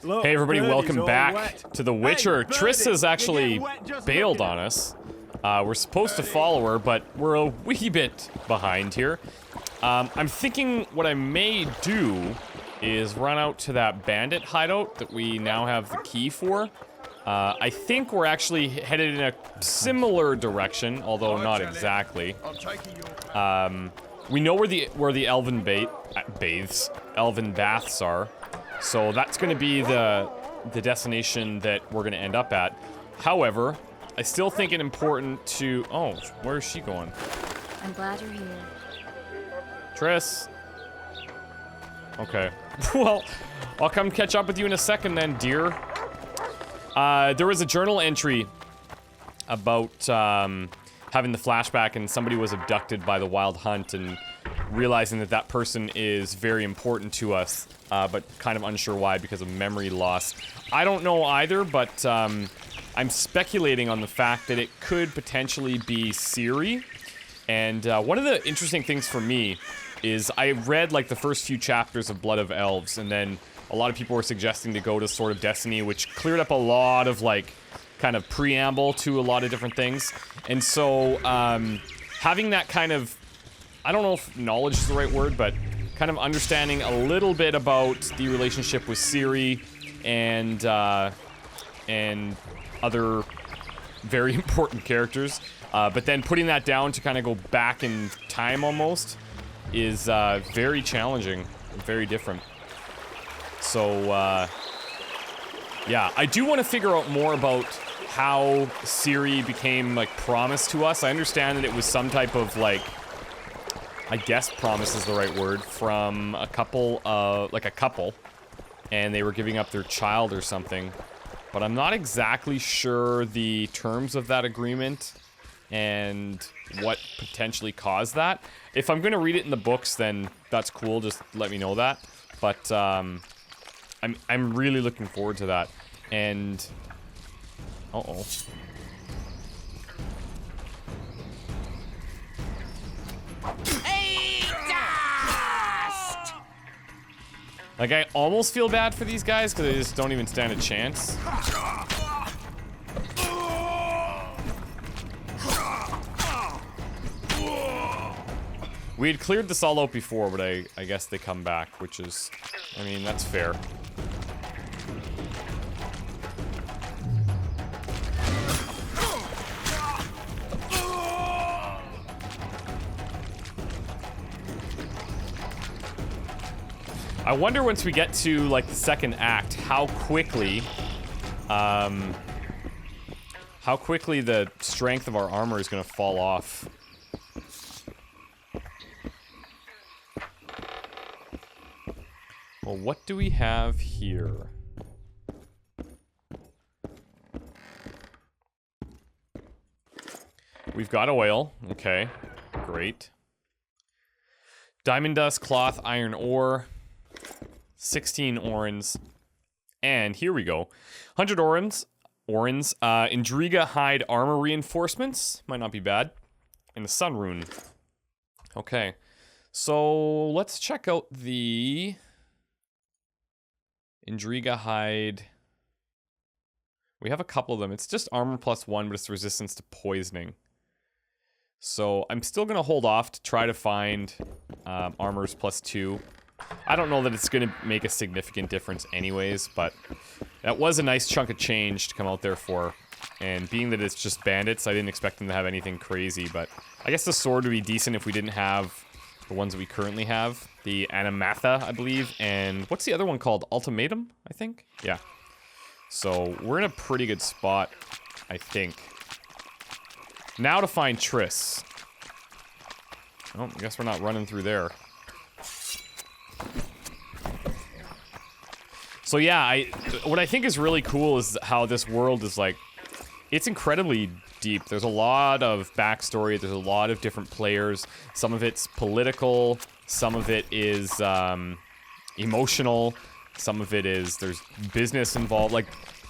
Look, Hey everybody, Birdie's welcome all back wet. to The Witcher. Hey, Triss Birdie, has you're actually getting wet just bailed looking on at us. We're supposed to follow her, but we're a wee bit behind here. I'm thinking what I may do is run out to that bandit hideout that we now have the key for. I think we're actually headed in a similar direction, although not exactly. We know where the Elven Elven baths are, so that's going to be the destination that we're going to end up at. However, I still think it important to... Oh, where is she going? I'm glad you're here. Triss. Okay. Well, I'll come catch up with you in a second then, dear. There was a journal entry about having the flashback and somebody was abducted by the Wild Hunt and realizing that that person is very important to us, but kind of unsure why because of memory loss. I don't know either, but I'm speculating on the fact that it could potentially be Ciri. And one of the interesting things for me is I read like the first few chapters of Blood of Elves, and then a lot of people were suggesting to go to Sword of Destiny, which cleared up a lot of like kind of preamble to a lot of different things. And so having that kind of, I don't know if knowledge is the right word, but kind of understanding a little bit about the relationship with Ciri and other very important characters, but then putting that down to kind of go back in time almost is very challenging, very different. So yeah, I do want to figure out more about how Ciri became like promised to us. I understand that it was some type of like, I guess promise is the right word, from a couple, and they were giving up their child or something. But I'm not exactly sure the terms of that agreement and what potentially caused that. If I'm going to read it in the books, then that's cool, just let me know that. But I'm really looking forward to that. And uh-oh. Like, I almost feel bad for these guys because they just don't even stand a chance. We had cleared this all out before, but I guess they come back, which is, I mean, that's fair. I wonder once we get to, like, the second act, how quickly the strength of our armor is gonna fall off. Well, what do we have here? We've got oil. Okay, great. Diamond dust, cloth, iron ore. 16 orens. And here we go. 100 orens. Indriga hide armor reinforcements. Might not be bad. And the sun rune. Okay. So let's check out the Indriga hide. We have a couple of them. It's just armor +1, but it's resistance to poisoning. So I'm still going to hold off to try to find armors +2. I don't know that it's going to make a significant difference anyways, but that was a nice chunk of change to come out there for. And being that it's just bandits, I didn't expect them to have anything crazy, but I guess the sword would be decent if we didn't have the ones that we currently have. The Animatha, I believe, and what's the other one called? Ultimatum, I think? Yeah. So we're in a pretty good spot, I think. Now to find Triss. Oh, I guess we're not running through there. So yeah, what I think is really cool is how this world is like, it's incredibly deep. There's a lot of backstory, there's a lot of different players. Some of it's political, some of it is emotional, some of it is, there's business involved. Like,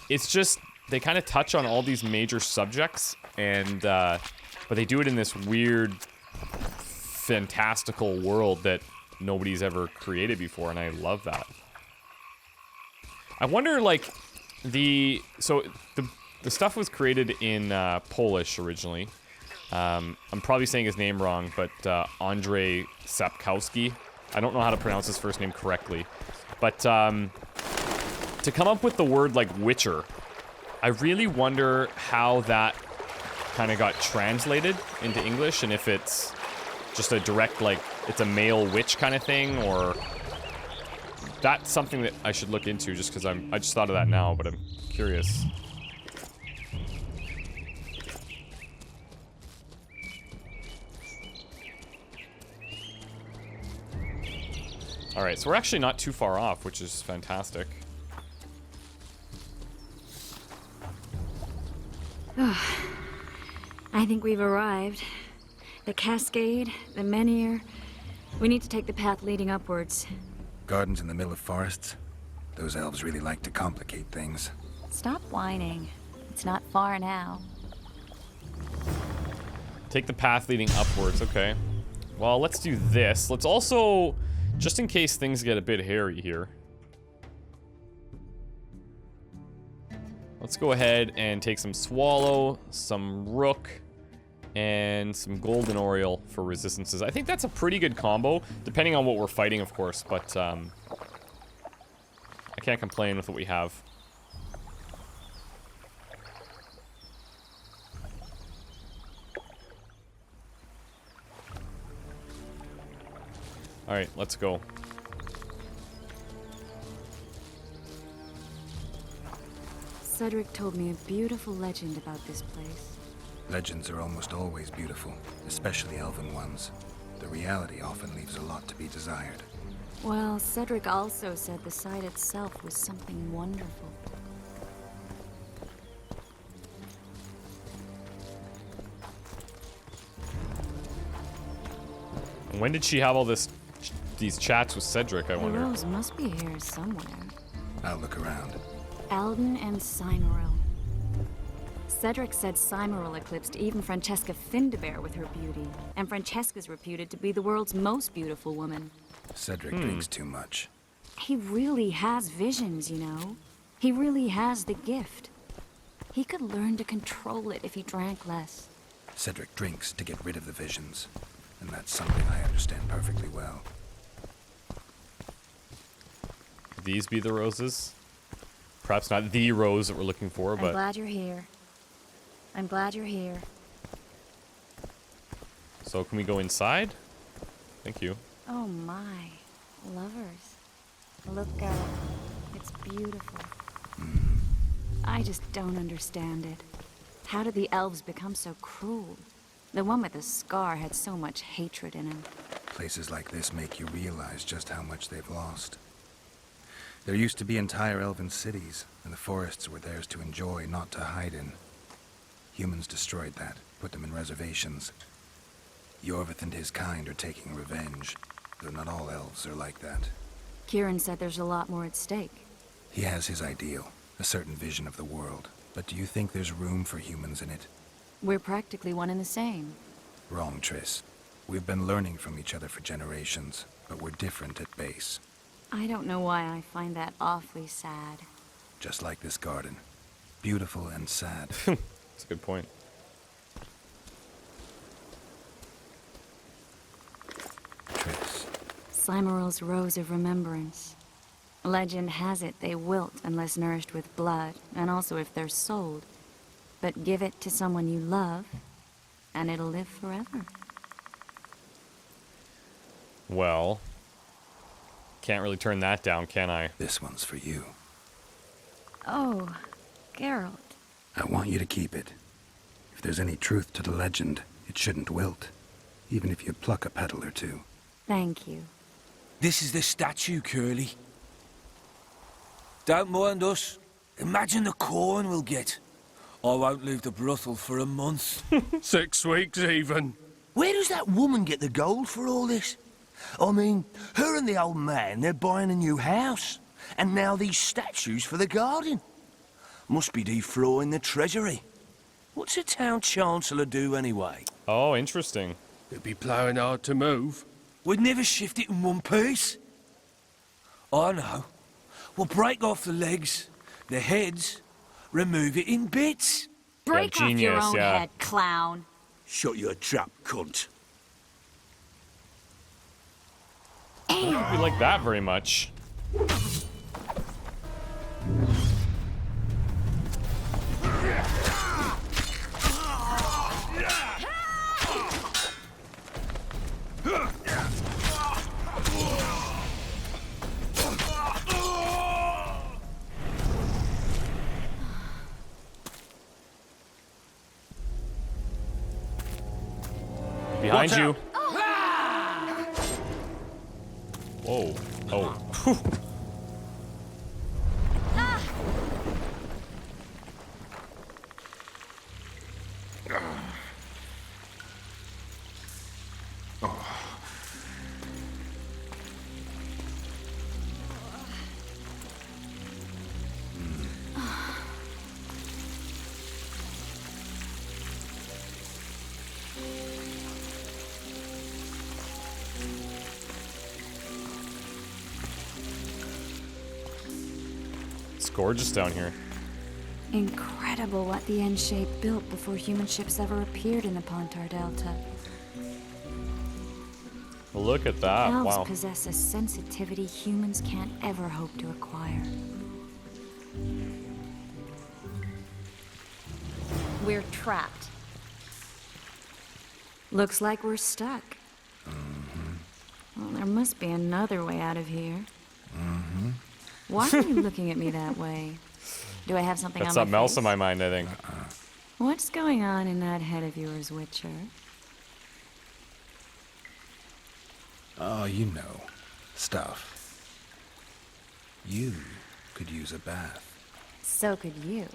it's just, they kind of touch on all these major subjects, and but they do it in this weird, fantastical world that nobody's ever created before, and I love that. I wonder, like, the stuff was created in Polish originally. I'm probably saying his name wrong, but Andrzej Sapkowski. I don't know how to pronounce his first name correctly. But to come up with the word, like, witcher, I really wonder how that kind of got translated into English, and if it's just a direct, like, it's a male witch kind of thing, or... That's something that I should look into, just because I just thought of that now, but I'm curious. Alright, so we're actually not too far off, which is fantastic. I think we've arrived. The cascade, the menhir. We need to take the path leading upwards. Gardens in the middle of forests. Those elves really like to complicate things. Stop whining. It's not far now. Take the path leading upwards, okay. Well, let's do this. Let's also, just in case things get a bit hairy here, let's go ahead and take some swallow, some rook, and some golden oriole for resistances. I think that's a pretty good combo, depending on what we're fighting, of course, but I can't complain with what we have. Alright, let's go. Cedric told me a beautiful legend about this place. Legends are almost always beautiful, especially elven ones. The reality often leaves a lot to be desired. Well, Cedric also said the site itself was something wonderful. When did she have all these chats with Cedric, I wonder? The rose must be here somewhere. I'll look around. Alden and Cymoril. Cedric said Cymoril eclipsed even Francesca Findabair with her beauty, and Francesca's reputed to be the world's most beautiful woman. Cedric drinks too much. He really has visions, you know. He really has the gift. He could learn to control it if he drank less. Cedric drinks to get rid of the visions, and that's something I understand perfectly well. Could these be the roses? Perhaps not the rose that we're looking for, but... I'm glad you're here. I'm glad you're here. So can we go inside? Thank you. Oh my. Lovers. Look at it. It's beautiful. I just don't understand it. How did the elves become so cruel? The one with the scar had so much hatred in him. Places like this make you realize just how much they've lost. There used to be entire elven cities, and the forests were theirs to enjoy, not to hide in. Humans destroyed that, put them in reservations. Yorvith and his kind are taking revenge, though not all elves are like that. Kieran said there's a lot more at stake. He has his ideal, a certain vision of the world. But do you think there's room for humans in it? We're practically one and the same. Wrong, Triss. We've been learning from each other for generations, but we're different at base. I don't know why I find that awfully sad. Just like this garden. Beautiful and sad. That's a good point. Triss. Cymoril's Rose of Remembrance. Legend has it they wilt unless nourished with blood, and also if they're sold. But give it to someone you love, and it'll live forever. Well, can't really turn that down, can I? This one's for you. Oh, Geralt. I want you to keep it. If there's any truth to the legend, it shouldn't wilt. Even if you pluck a petal or two. Thank you. This is the statue, Curly. Don't mind us. Imagine the corn we'll get. I won't leave the brothel for a month. 6 weeks even. Where does that woman get the gold for all this? I mean, her and the old man, they're buying a new house. And now these statues for the garden. Must be defraughting the treasury. What's a town chancellor do anyway? Oh, interesting. It'd be ploughing hard to move. We'd never shift it in one piece. I know. Well, break off the legs, the heads, remove it in bits. Break off your genius, own yeah. head, clown. Shut your trap, cunt. I don't think we like that very much. Behind Watch you. out. Whoa. Oh. Whew. It's gorgeous down here. Incredible what the N-shape built before human ships ever appeared in the Pontar Delta. Look at that. Elves Wow. possess a sensitivity humans can't ever hope to acquire. We're trapped. Looks like we're stuck. Well, there must be another way out of here. Why are you looking at me that way? Do I have something Got on something my else face? in my mind, I think. What's going on in that head of yours, Witcher? Oh, you know. Stuff. You could use a bath. So could you.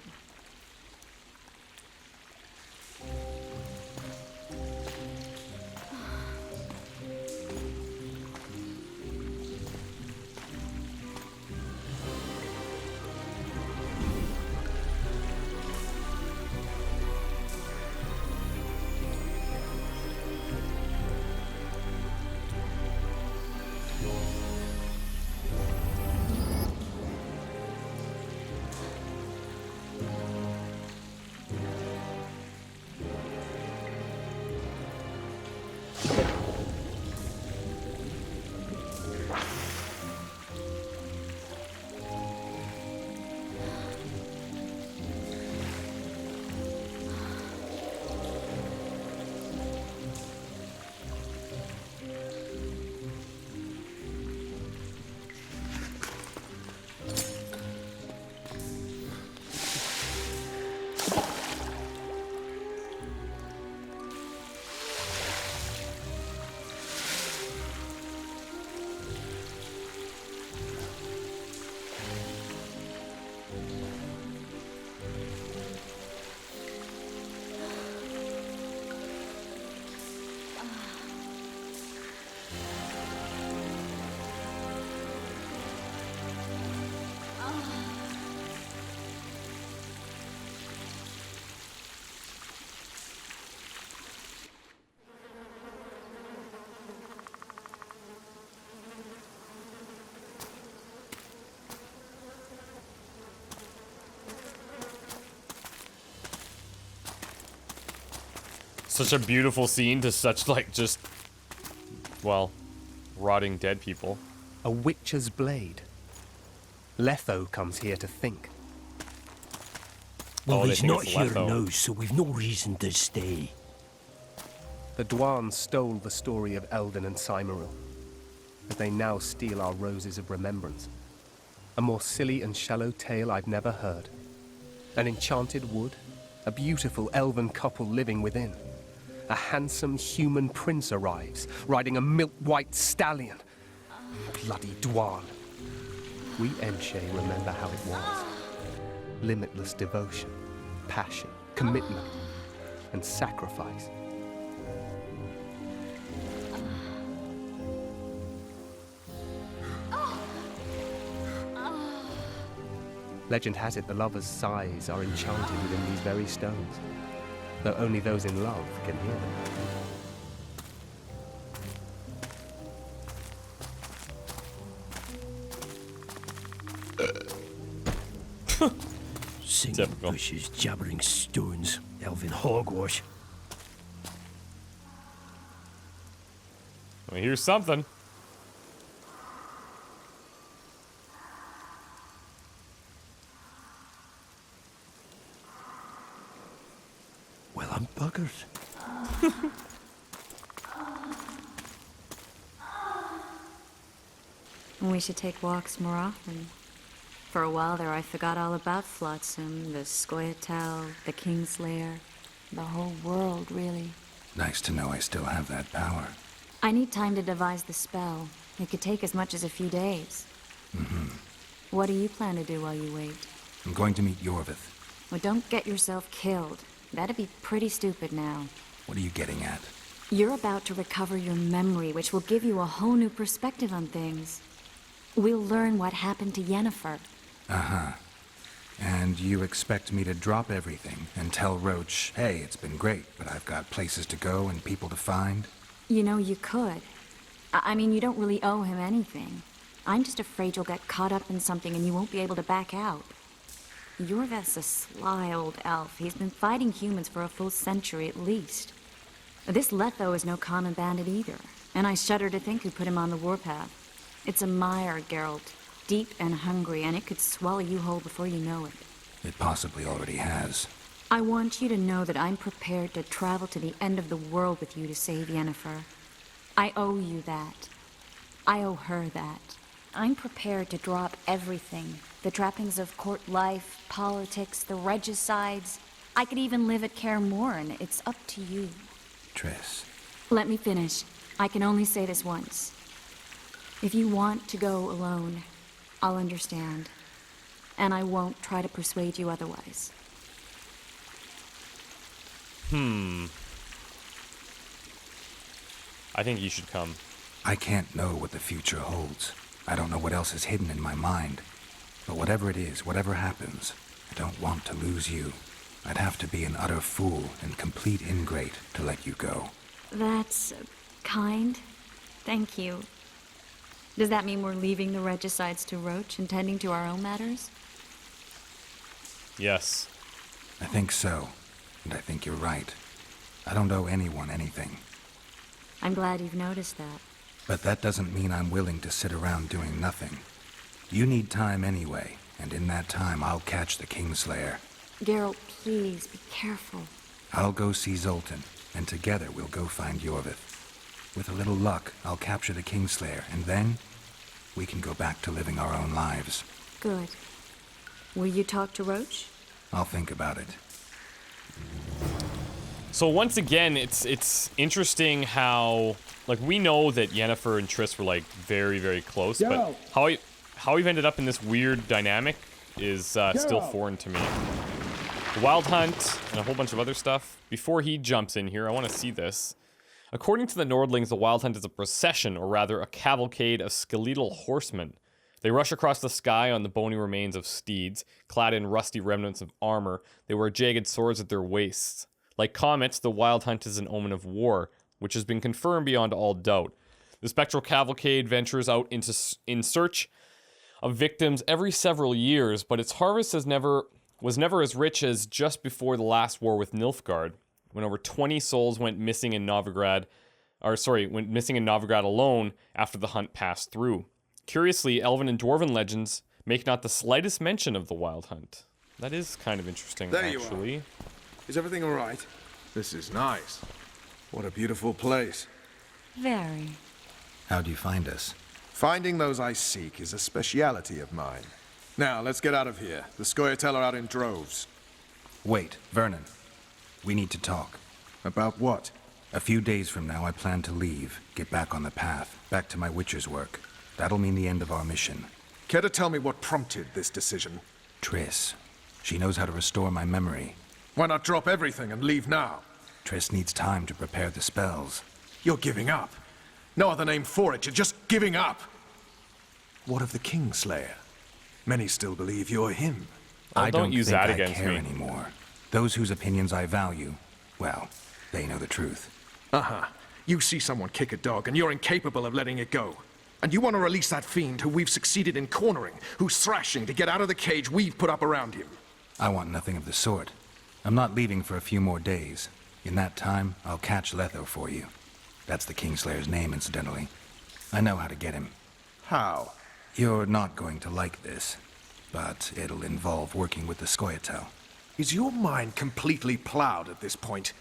Such a beautiful scene to such, like, just, well, rotting dead people. A witcher's blade. Letho comes here to think. Well, Oh, they he's think not it's here Letho. now, so we've no reason to stay. The Dwan stole the story of Elden and Cymru, but they now steal our roses of remembrance. A more silly and shallow tale I've never heard. An enchanted wood, a beautiful elven couple living within. A handsome human prince arrives, riding a milk-white stallion. Bloody Dwan. We Enshe remember how it was. Limitless devotion, passion, commitment, and sacrifice. Legend has it the lovers' sighs are enchanted within these very stones, though only those in love can hear them. Singing Typical. bushes, jabbering stones, elven hogwash. Well, here's something. Well, I'm buggers. We should take walks more often. For a while there, I forgot all about Flotsam, the Scoia'tael, the Kingslayer, the whole world, really. Nice to know I still have that power. I need time to devise the spell. It could take as much as a few days. What do you plan to do while you wait? I'm going to meet Yorvith. Well, don't get yourself killed. That'd be pretty stupid now. What are you getting at? You're about to recover your memory, which will give you a whole new perspective on things. We'll learn what happened to Yennefer. Uh-huh. And you expect me to drop everything and tell Roach, hey, it's been great, but I've got places to go and people to find? You know, you could. I mean, you don't really owe him anything. I'm just afraid you'll get caught up in something and you won't be able to back out. Yorvith's a sly old elf. He's been fighting humans for a full century at least. This Letho is no common bandit either, and I shudder to think who put him on the warpath. It's a mire, Geralt. Deep and hungry, and it could swallow you whole before you know it. It possibly already has. I want you to know that I'm prepared to travel to the end of the world with you to save Yennefer. I owe you that. I owe her that. I'm prepared to drop everything. The trappings of court life, politics, the regicides. I could even live at Kaer Morhen. It's up to you. Triss. Let me finish. I can only say this once. If you want to go alone, I'll understand. And I won't try to persuade you otherwise. I think you should come. I can't know what the future holds. I don't know what else is hidden in my mind. But whatever it is, whatever happens, I don't want to lose you. I'd have to be an utter fool and complete ingrate to let you go. That's kind. Thank you. Does that mean we're leaving the regicides to Roach and tending to our own matters? Yes. I think so. And I think you're right. I don't owe anyone anything. I'm glad you've noticed that. But that doesn't mean I'm willing to sit around doing nothing. You need time anyway, and in that time I'll catch the Kingslayer. Geralt, please, be careful. I'll go see Zoltan, and together we'll go find Yorvith. With a little luck, I'll capture the Kingslayer, and then we can go back to living our own lives. Good. Will you talk to Roach? I'll think about it. So once again, it's interesting how, like, we know that Yennefer and Triss were, like, very, very close, but how we've ended up in this weird dynamic is still foreign to me. The Wild Hunt and a whole bunch of other stuff. Before he jumps in here, I want to see this. According to the Nordlings, the Wild Hunt is a procession, or rather a cavalcade of skeletal horsemen. They rush across the sky on the bony remains of steeds, clad in rusty remnants of armor. They wear jagged swords at their waists. Like comets, the Wild Hunt is an omen of war, which has been confirmed beyond all doubt. The spectral cavalcade ventures out in search of victims every several years, but its harvest was never as rich as just before the last war with Nilfgaard, when over 20 souls went missing in Novigrad alone after the hunt passed through. Curiously, Elven and Dwarven legends make not the slightest mention of the Wild Hunt. That is kind of interesting, There actually. you are. Is everything all right? This is nice. What a beautiful place. Very. How'd you find us? Finding those I seek is a speciality of mine. Now, let's get out of here. The Scoia'tael are out in droves. Wait, Vernon. We need to talk. About what? A few days from now, I plan to leave, get back on the path, back to my Witcher's work. That'll mean the end of our mission. Care to tell me what prompted this decision? Triss. She knows how to restore my memory. Why not drop everything and leave now? Triss needs time to prepare the spells. You're giving up. No other name for it. You're just giving up. What of the Kingslayer? Many still believe you're him. Oh, I don't don't use think that I against care me. anymore. Those whose opinions I value, well, they know the truth. Uh-huh. You see someone kick a dog and you're incapable of letting it go. And you want to release that fiend who we've succeeded in cornering, who's thrashing to get out of the cage we've put up around him. I want nothing of the sort. I'm not leaving for a few more days. In that time, I'll catch Letho for you. That's the Kingslayer's name, incidentally. I know how to get him. How? You're not going to like this, but it'll involve working with the Scoia'tael. Is your mind completely plowed at this point?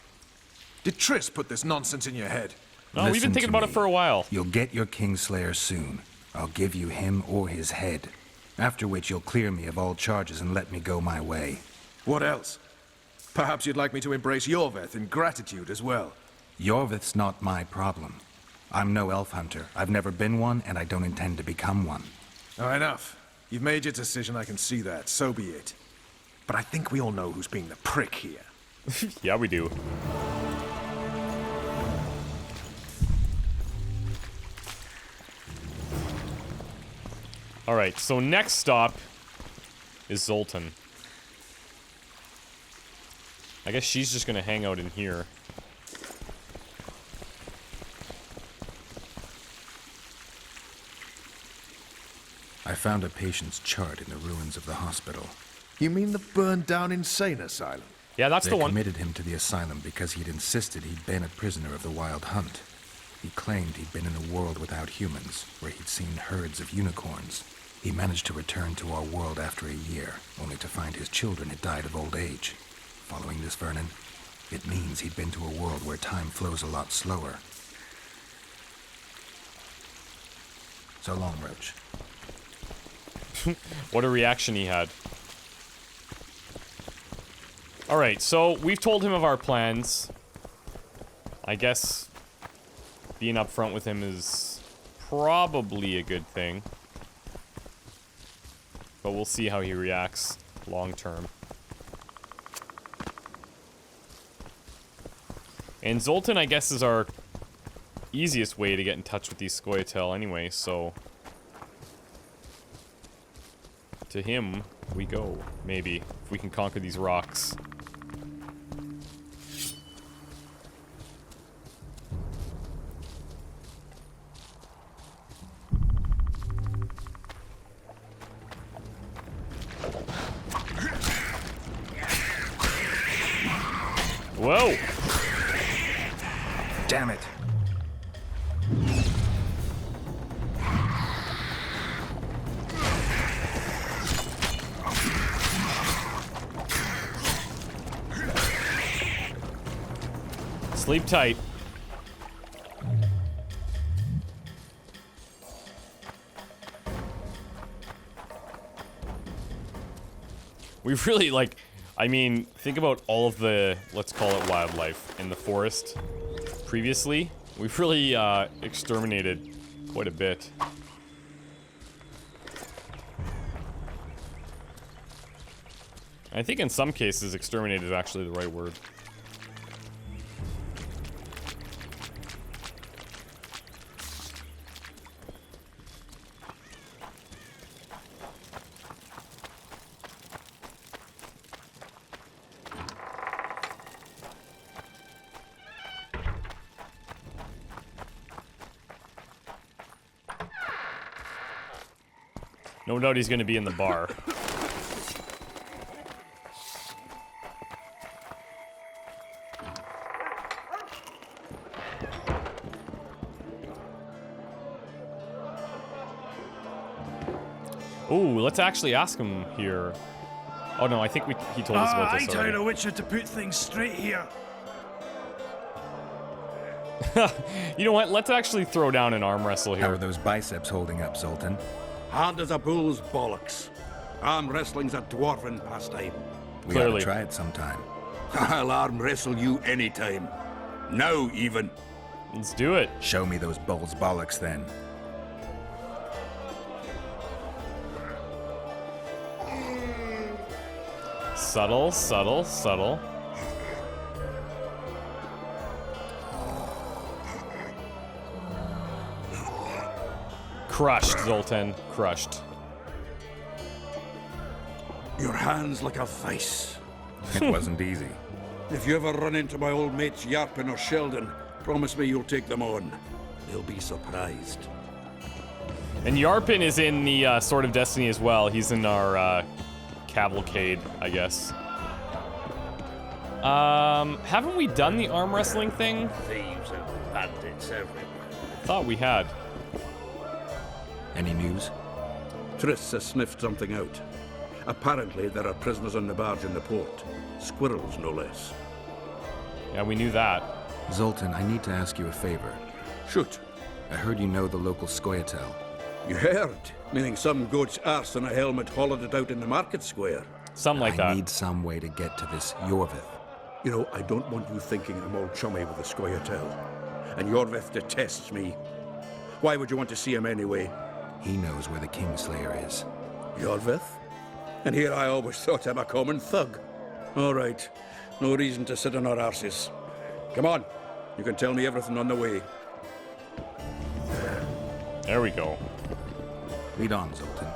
Did Triss put this nonsense in your head? No, we've been Listen thinking to about it me. for a while. You'll get your Kingslayer soon. I'll give you him or his head. After which you'll clear me of all charges and let me go my way. What else? Perhaps you'd like me to embrace Yorveth in gratitude as well. Yorveth's not my problem. I'm no elf hunter. I've never been one, and I don't intend to become one. Oh, enough. You've made your decision, I can see that. So be it. But I think we all know who's being the prick here. Yeah, we do. Alright, so next stop is Zoltan. I guess she's just gonna hang out in here. I found a patient's chart in the ruins of the hospital. You mean the burned-down insane asylum? Yeah, that's They the one. committed him to the asylum because he'd insisted he'd been a prisoner of the Wild Hunt. He claimed he'd been in a world without humans, where he'd seen herds of unicorns. He managed to return to our world after a year, only to find his children had died of old age. Following this, Vernon, it means he'd been to a world where time flows a lot slower. So long, Roach. What a reaction he had. Alright, so we've told him of our plans. I guess being upfront with him is probably a good thing. But we'll see how he reacts long term. And Zoltan, I guess, is our easiest way to get in touch with these Scoia'tael anyway, so... to him, we go, maybe, if we can conquer these rocks. Whoa! Damn it! Sleep tight. We really, like, I mean, think about all of the, let's call it wildlife in the forest previously. We've really exterminated quite a bit. I think in some cases exterminated is actually the right word. No doubt he's gonna be in the bar. Ooh, let's actually ask him here. Oh no, I think he told us about this I already. tell a Witcher to put things straight here. You know what? Let's actually throw down an arm wrestle How here. are those biceps holding up, Zoltan? Hard as a bull's bollocks. Arm wrestling's a dwarven pastime. We Clearly. ought to try it sometime. I'll arm wrestle you anytime. Now, even. Let's do it. Show me those bulls bollocks, then. Subtle, subtle, subtle. Crushed, Zoltan. Crushed. Your hand's like a vice. It wasn't easy. If you ever run into my old mates Yarpin or Sheldon, promise me you'll take them on. They'll be surprised. And Yarpin is in the Sword of Destiny as well. He's in our cavalcade, I guess. Haven't we done the arm wrestling thing? Thieves and bandits everywhere. Thought we had. Any news? Triss has sniffed something out. Apparently, there are prisoners on the barge in the port. Squirrels, no less. Yeah, we knew that. Zoltan, I need to ask you a favor. Shoot. I heard you know the local Scoia'tael. You heard? Meaning some goat's arse and a helmet hollowed it out in the market square. Something like I that. need some way to get to this Yorvith. You know, I don't want you thinking I'm all chummy with the Scoia'tael. And Yorvith detests me. Why would you want to see him anyway? He knows where the Kingslayer is. Yorvith? And here I always thought him a common thug. All right. No reason to sit on our arses. Come on. You can tell me everything on the way. There we go. Lead on, Zoltan.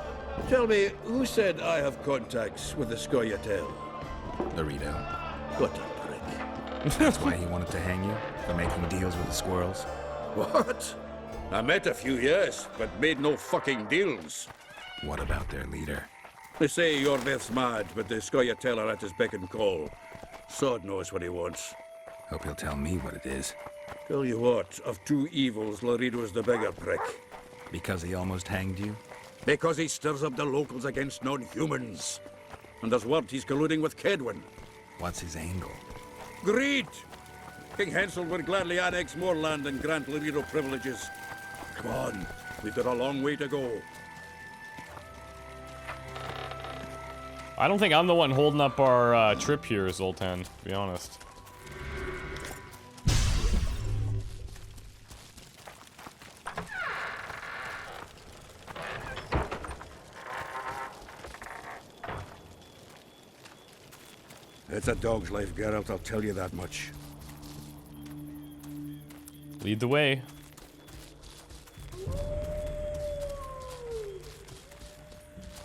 Tell me, who said I have contacts with the Scoia'tael? Laredo. What a prick. That's why he wanted to hang you? For making deals with the squirrels? What? I met a few, yes, but made no fucking deals. What about their leader? They say Yorvith's mad, but the Scoia'tael are at his beck and call. Sod knows what he wants. Hope he'll tell me what it is. Tell you what, of two evils, Laredo's the bigger prick. Because he almost hanged you? Because he stirs up the locals against non-humans. And there's word he's colluding with Kedwin. What's his angle? Greed! King Hensel would gladly annex more land and grant Laredo privileges. Come on, we've got a long way to go. I don't think I'm the one holding up our trip here, Zoltan, to be honest. It's a dog's life, Geralt, I'll tell you that much. Lead the way.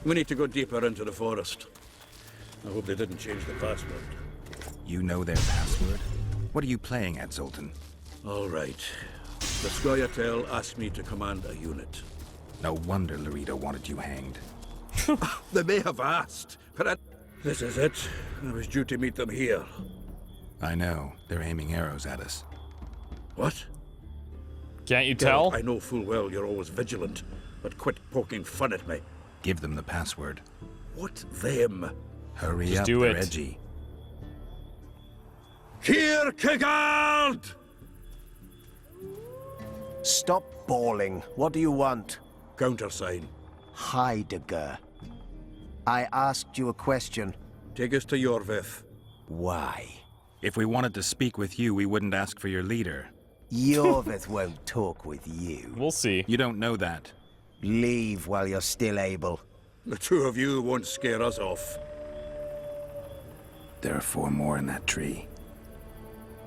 We need to go deeper into the forest. I hope they didn't change the password. You know their password? What are you playing at, Zoltan? All right. The Scoia'tael asked me to command a unit. No wonder Laredo wanted you hanged. They may have asked, but this is it. I was due to meet them here. I know. They're aiming arrows at us. What? Can't you tell? I know full well you're always vigilant, but quit poking fun at me. Give them the password. What them? Hurry Just up, do they're it. edgy. Kierkegaard! Stop bawling. What do you want? Countersign. Heidegger. I asked you a question. Take us to Yorvith. Why? If we wanted to speak with you, we wouldn't ask for your leader. Yorvith won't talk with you. We'll see. You don't know that. Leave while you're still able. The two of you won't scare us off. There are 4 more in that tree.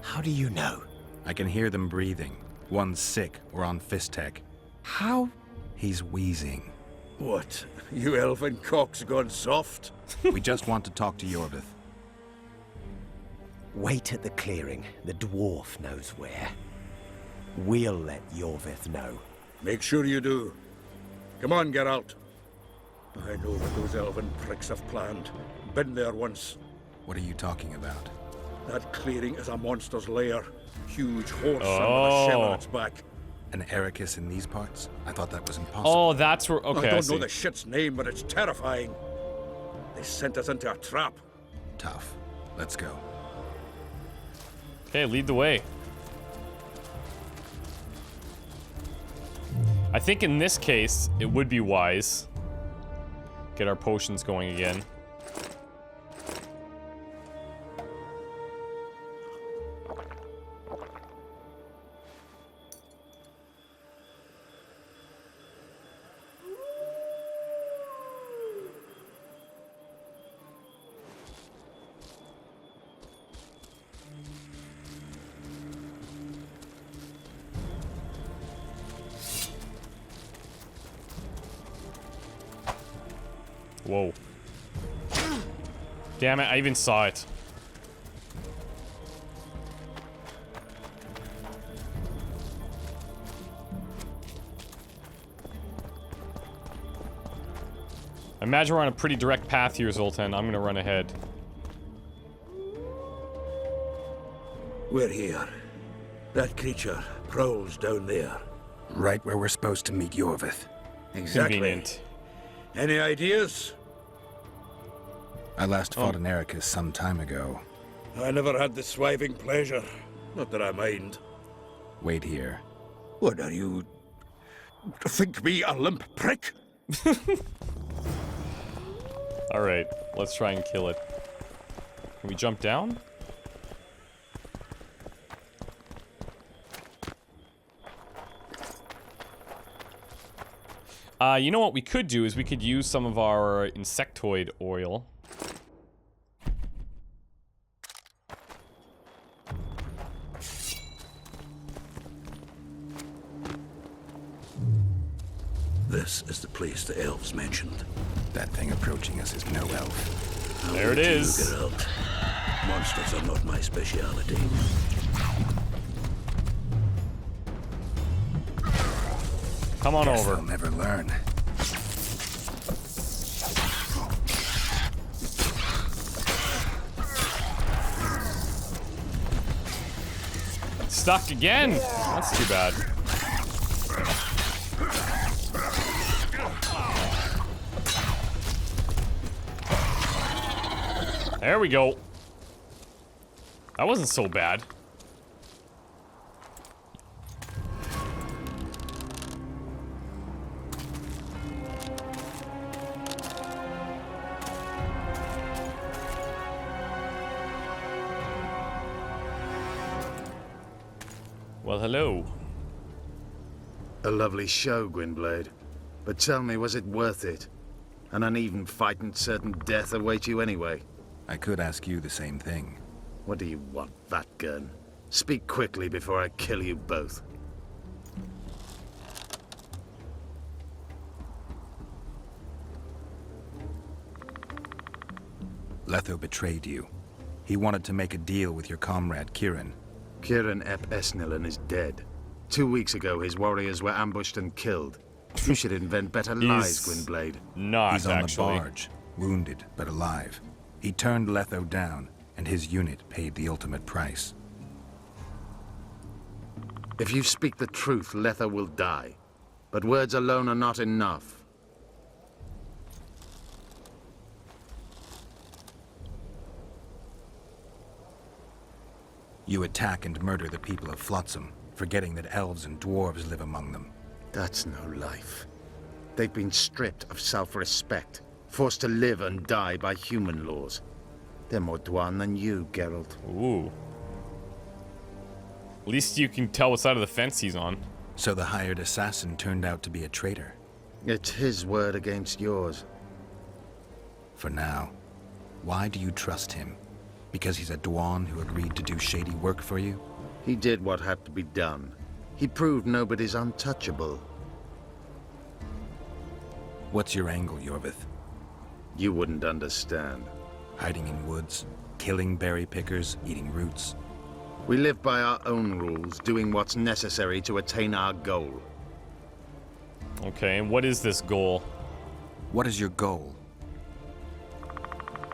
How do you know? I can hear them breathing. One's sick or on Fistek. How? He's wheezing. What? You elven cock's gone soft? We just want to talk to Yorvith. Wait at the clearing. The dwarf knows where. We'll let Yorvith know. Make sure you do. Come on, Geralt. I know what those elven pricks have planned. Been there once. What are you talking about? That clearing is a monster's lair. Huge horse with a shell on its back. An Ericus in these parts? I thought that was impossible. Oh, that's where. Okay, I I don't see. know the shit's name, but it's terrifying. They sent us into a trap. Tough. Let's go. Okay, lead the way. I think in this case, it would be wise. Get our potions going again. Whoa. Damn it, I even saw it. I imagine we're on a pretty direct path here, Zoltan. I'm gonna run ahead. We're here. That creature prowls down there. Right where we're supposed to meet Yorvith. Exactly. Convenient. Any ideas? I last fought an Ericus some time ago. I never had the swiving pleasure. Not that I mind. Wait here. What are you... think me a limp prick? Alright, let's try and kill it. Can we jump down? You know what we could do is we could use some of our insectoid oil. This is the place the elves mentioned. That thing approaching us is no elf. There it is. You, Geralt. Monsters are not my speciality. Come on Guess over. they'll never learn. Stuck again. That's too bad. There we go. That wasn't so bad. Well, hello. A lovely show, Gwynblade. But tell me, was it worth it? An uneven fight and certain death await you anyway. I could ask you the same thing. What do you want, Vatgun? Speak quickly before I kill you both. Letho betrayed you. He wanted to make a deal with your comrade, Kieran. Kieran Ep Esnilin is dead. 2 weeks ago, his warriors were ambushed and killed. You should invent better lies, Gwynblade. Not He's on actually. the barge, wounded but alive. He turned Letho down, and his unit paid the ultimate price. If you speak the truth, Letho will die. But words alone are not enough. You attack and murder the people of Flotsam, forgetting that elves and dwarves live among them. That's no life. They've been stripped of self-respect, forced to live and die by human laws. They're more Dwan than you, Geralt. Ooh. At least you can tell what side of the fence he's on. So the hired assassin turned out to be a traitor. It's his word against yours. For now. Why do you trust him? Because he's a Dwan who agreed to do shady work for you? He did what had to be done. He proved nobody's untouchable. What's your angle, Yorvith? You wouldn't understand. Hiding in woods, killing berry pickers, eating roots. We live by our own rules, doing what's necessary to attain our goal. Okay, and what is this goal? What is your goal?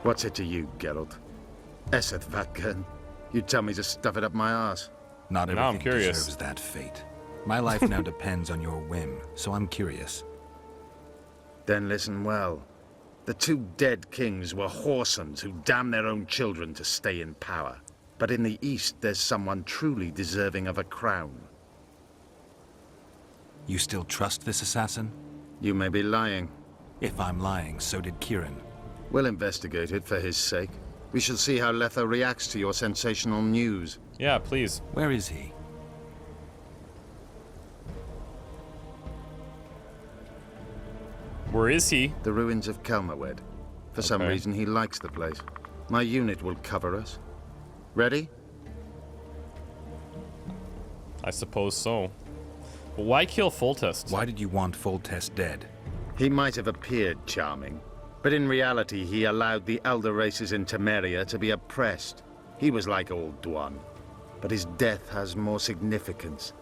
What's it to you, Geralt? Esseth Vatgun. You tell me to stuff it up my arse. Not Now I'm everything curious. deserves that fate. My life now depends on your whim, so I'm curious. Then listen well. The 2 dead kings were whoresons who damned their own children to stay in power. But in the East, there's someone truly deserving of a crown. You still trust this assassin? You may be lying. If I'm lying, so did Kieran. We'll investigate it for his sake. We shall see how Letho reacts to your sensational news. Yeah, please. Where is he? Where is he? The ruins of Kelmawed. For some Okay. reason, he likes the place. My unit will cover us. Ready? I suppose so. But why kill Foltest? Why did you want Foltest dead? He might have appeared charming, but in reality, he allowed the elder races in Temeria to be oppressed. He was like old Dwan, but his death has more significance.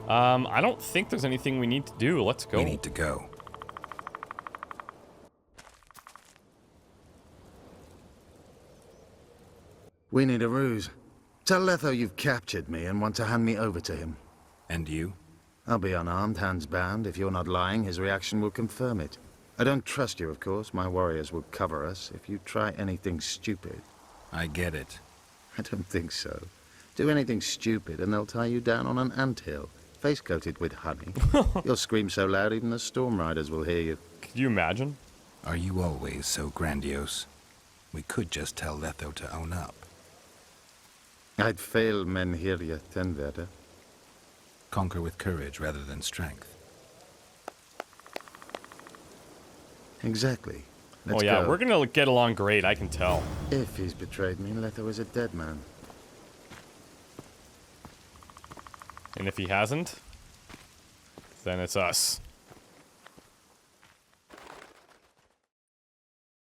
I don't think there's anything we need to do. Let's go. We need to go. We need a ruse. Tell Letho you've captured me and want to hand me over to him. And you? I'll be unarmed, hands bound. If you're not lying, his reaction will confirm it. I don't trust you, of course. My warriors will cover us if you try anything stupid. I get it. I don't think so. Do anything stupid and they'll tie you down on an anthill, face coated with honey. You'll scream so loud even the storm riders will hear you. Could you imagine? Are you always so grandiose? We could just tell Letho to own up. I'd fail men here yet, Tenverda. Conquer with courage rather than strength. Exactly. Let's oh yeah, go. we're gonna get along great, I can tell. If he's betrayed me, Letho is a dead man. And if he hasn't, then it's us.